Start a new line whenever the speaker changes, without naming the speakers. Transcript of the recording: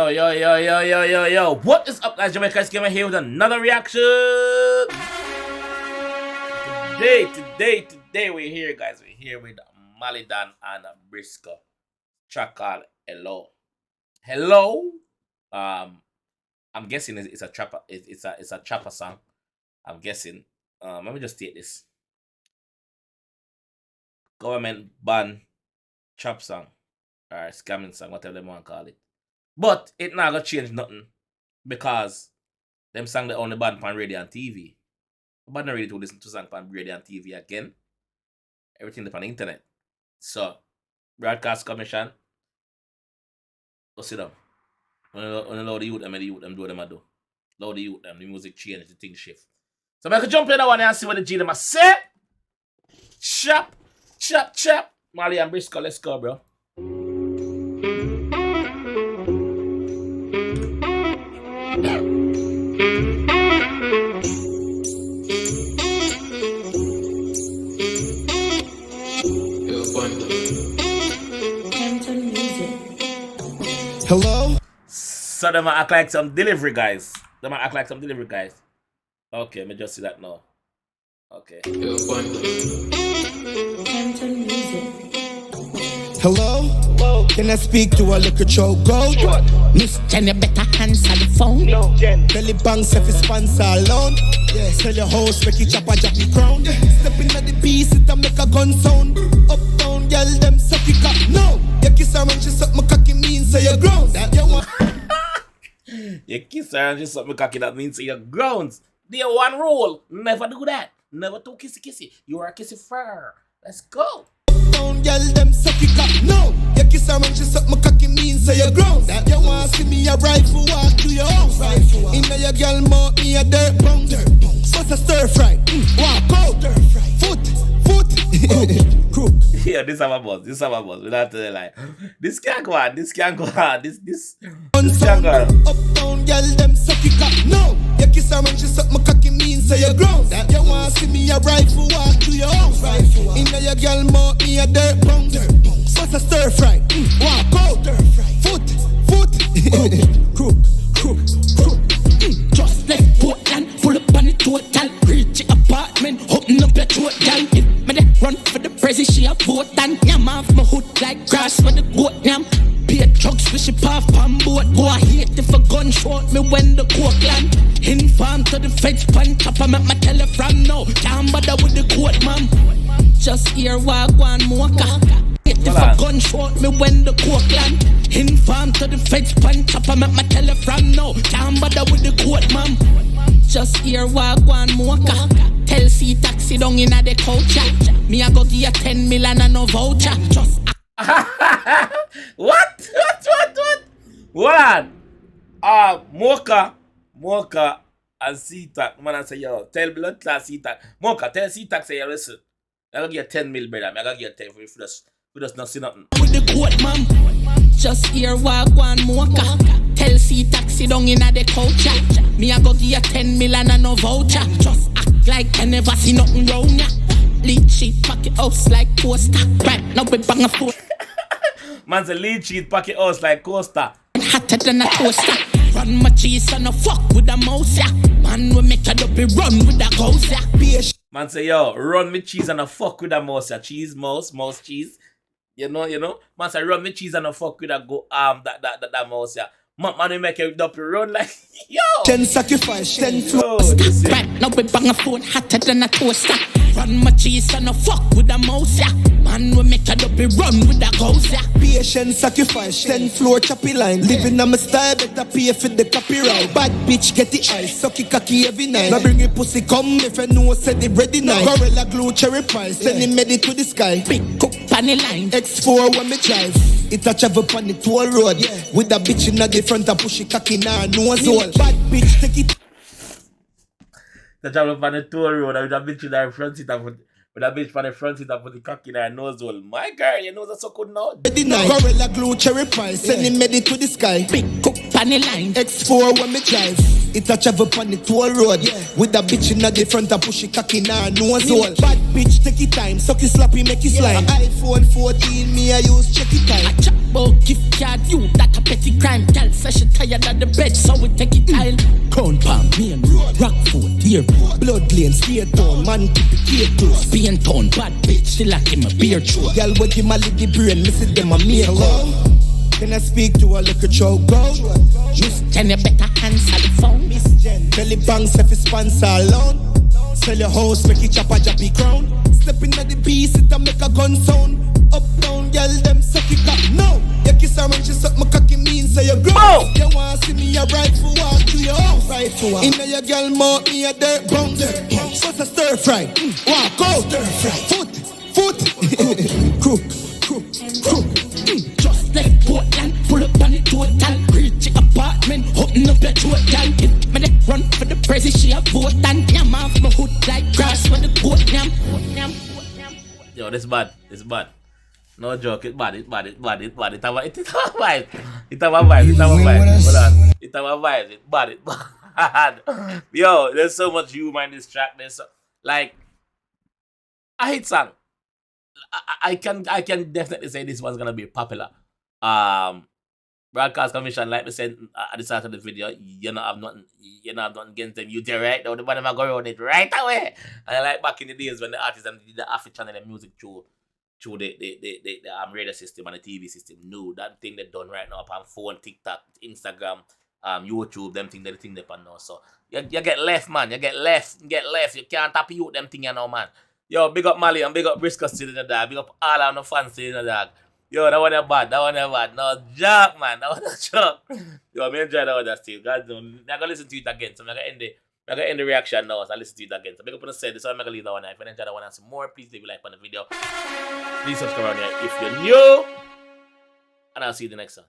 Yo. What is up, guys? Jamaica's Gamer here with another reaction. Today we're here, guys. We're here with Malie and Brysco. Track called Hello. Hello. I'm guessing it's a trapper. It's a trapper song. I'm guessing. Let me just take this. Government ban trap song or scamming song, whatever they want to call it. But it not gonna change nothing because them song they only ban on radio and TV. But not really to listen to song on radio and TV again. Everything on the internet. So Broadcast Commission, go sit down. When allow the youth them do what them do. Allow the youth them, the music change, the thing shift. So I can jump in that one and see what the G them a say. Chop. Malie and Brysco, let's go, bro.
Hello?
So they might act like some delivery guys. Okay, let me just see that now. Okay.
Hello? Can I speak to a little choke goat?
Miss Jenny better answer the phone.
No, Jen. Belly banks if it's sponsor alone. Yes. Tell your host make you chop a jacky crown. Step in the piece it and make a gun sound. Up down, girl them suck it up. No, you kiss her and she suck my cocky means so you're ground. You want
You kiss her and she suck my cocky, that means so you're grounds. There one rule, never do that. Never too kissy. You are a kissy fur. Let's go.
down, girl, them suck it up. No, you kiss her and she suck my cocky means so you're ground. You want to see me a rifle walk to your house. Inna your girl mouth me a dirt pound. What's a stir fry? Walk out. Foot. Crook.
Yeah, this is our boss. We don't have to lie. This can't go on. This can't go on. This can't go on.
Up down, girl, them suck it up. No, you kiss her and she suck my cocky means so you're ground. You want to see me a rifle walk to your house. Inna your girl mouth me a dirt pound. What's a stir fry? Walk out. Foot. Crook.
Just left Portland, pull up on the total. Reach the apartment, open up your throat, girl. Me dey run for the prezi, she a vote and yam off my hood like grass for the goat yam. Pay drugs for she puff on board. Go a hate if a gun shot me when the coke land. Inform to the feds, pan top, I make my telephone now. Can't bother with the court, man. Just hear one mocha. If a gun shot me when the coke land. Inform to the feds, pan top, I make my telephone now. Can't bother with the court, man. Just hear one mocha. Tell C taxi down in the culture. Me I go give you 10 million and no voucher. Just
What? Hold on. Mocha and C-Tac. Man, I say, yo, tell blood class C-Tac. Mocha, tell C-Tac, say, yo, listen. I gotta get 10 mil, brother. I gotta get 10 if we just not see nothing.
With the court, ma'am. Just hear one mocha. Tell C taxi down in the culture. Me I go give you 10 million and no voucher. Just act like I never see nothing wrong ya. Lead sheet pocket house like coaster. Right now we bang a foot.
Man's a lead sheet pocket house like coaster.
Hotter than a toaster. Run my cheese and no fuck with a mouse ya. Man we make a dopey run with a ghost ya.
Man say, yo, run me cheese and a fuck with a mouse ya. Cheese, mouse, cheese. You know? Man say, run me cheese and a fuck with a that mouse ya. Man, we make a dopey run like, yo.
10 sacrifice, 10 flow.
Right now we bang a phone hotter than a toaster. Run my cheese and no fuck with a mouse ya. Man we make a dopey run with a ghost ya.
Patient sacrifice, 10 floor choppy line. Living on my style, better pay for the copyright. Bad bitch get the ice, sucky cocky every night. Now bring your pussy come if you know said it ready now. Gorilla glue cherry pie, send him ready to the sky.
Big cook pan the line.
X4 when me drive. It a travel on the toll road. With a bitch in the front and push it cocky now nose hole. Bad bitch take it.
The travel on the toll road with a bitch in the front seat and with a bitch on the front seat and put the cock in her nose hole. My girl, you know that's so good now.
Gorilla glue cherry pie, send him ready to the sky.
Big cook pan the line.
X4 when me drive. It a travel on the toll road. With a bitch in the front and push it cocky in her nose hole. Bad bitch take it time, suck it sloppy, make it slime. iPhone 14, me I use check it time.
I chat about gift card, you that a petty crime. Girl say she tired of the bed, so we take it tile. Crown palm, main road, Rockford, airport,
Blood lane, straight town, man keep it K2.
Spain town, bad bitch, still like him a beer throat.
Girl with him a lick the brain, listen them a make love. Can I speak to a little choke go?
Miss Jen, you better answer the phone.
Miss Jen, belly banks if it's sponsor alone. Sell your house, make it chop a jappy crown. Step in the beast, it a make a gun sound. Up down, girl, them suck it up. No, you kiss her when she suck my cocky mean, so you grow. You wanna see me a ride for walk to your house. Right to her. Inna your girl mouth, me a dirt bounce. What's a stir fry? Walk out. Stir fry. Foot. Crook.
Just left Portland, pull up on the total. Reach your apartment, open up your throat, girl. If me dey run for the prezi, she a vote and yam off my hood like grass for the goat yam.
Yo, this bad. No joke, it's bad. It have a vibe. It have a vibe. Hold on. It have a vibe. It's bad. Yo, there's so much humor in this track. There's like a hit song. I can definitely say this one's gonna be popular. Broadcast Commission, like we said at the start of the video, you not have nothing against them. You did right now, the one them go around it right away. And like back in the days when the artists and the Afri channel and music through the radio system and the TV system, no, that thing they done right now on phone, TikTok, Instagram, YouTube, them thing they on now. So you get left, man. You get left. You can't tap you them thing you know, man. Yo, big up Malie and big up Brysco still in the dog. Big up all our no fans still in the dog. Yo, that one is bad. No joke, man. That one is joke. Yo, me enjoy that one still. God, I'm gonna listen to it again. So I'm gonna end the reaction now. So I listen to it again. So big up on the set. So I'm gonna leave that one. If you enjoy that one and some more, please leave a like on the video. Please subscribe on here if you're new. And I'll see you the next time.